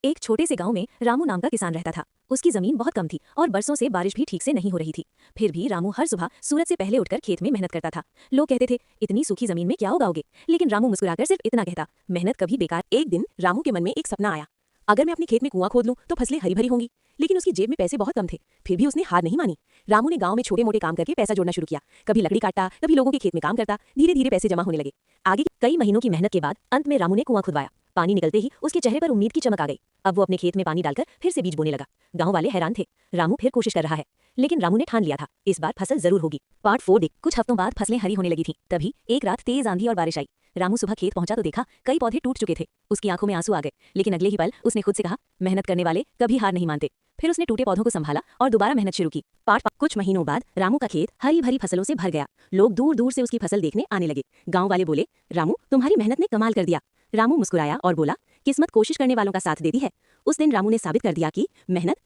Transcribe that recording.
एक छोटे से गांव में रामू नाम का किसान रहता था। उसकी जमीन बहुत कम थी और बरसों से बारिश भी ठीक से नहीं हो रही थी। फिर भी रामू हर सुबह सूरज से पहले उठकर खेत में मेहनत करता था। लोग कहते थे, इतनी सूखी जमीन में क्या उगाओगे? लेकिन रामू मुस्कुराकर सिर्फ इतना कहता, मेहनत कभी बेकार। एक दिन रामू के मन में एक सपना आया, अगर मैं अपने खेत में कुआं खोद लूं तो फसलें हरी भरी होंगी। लेकिन उसकी जेब में पैसे बहुत कम थे। फिर भी उसने हार नहीं मानी। रामू ने गांव में छोटे मोटे काम करके पैसा जोड़ना शुरू किया। कभी लकड़ी काटता, कभी लोगों के खेत में काम करता। धीरे धीरे पैसे जमा होने लगे। आगे कई महीनों की मेहनत के बाद अंत में रामू ने कुआं खुदवाया। पानी निकलते ही उसके चेहरे पर उम्मीद की चमक आ गई। अब वो अपने खेत में पानी डालकर फिर से बीज बोने लगा। गांव वाले हैरान थे, रामू फिर कोशिश कर रहा है। लेकिन रामू ने ठान लिया था, इस बार फसल जरूर होगी। पार्ट 4 देख। कुछ हफ्तों बाद फसलें हरी होने लगी थी। तभी एक रात तेज आंधी और बारिश आई। रामू सुबह खेत पहुंचा तो देखा कई पौधे टूट चुके थे। उसकी आंखों में आंसू आ गए। लेकिन अगले ही पल उसने खुद से कहा, मेहनत करने वाले कभी हार नहीं मानते। फिर उसने टूटे पौधों को संभाला और दोबारा मेहनत शुरू की। कुछ महीनों बाद रामू का खेत हरी भरी फसलों से भर गया। लोग दूर दूर से उसकी फसल देखने आने लगे। गांव वाले बोले, रामू तुम्हारी मेहनत ने कमाल कर दिया। रामू मुस्कुराया और बोला, किस्मत कोशिश करने वालों का साथ देती है। उस दिन रामू ने साबित कर दिया कि मेहनत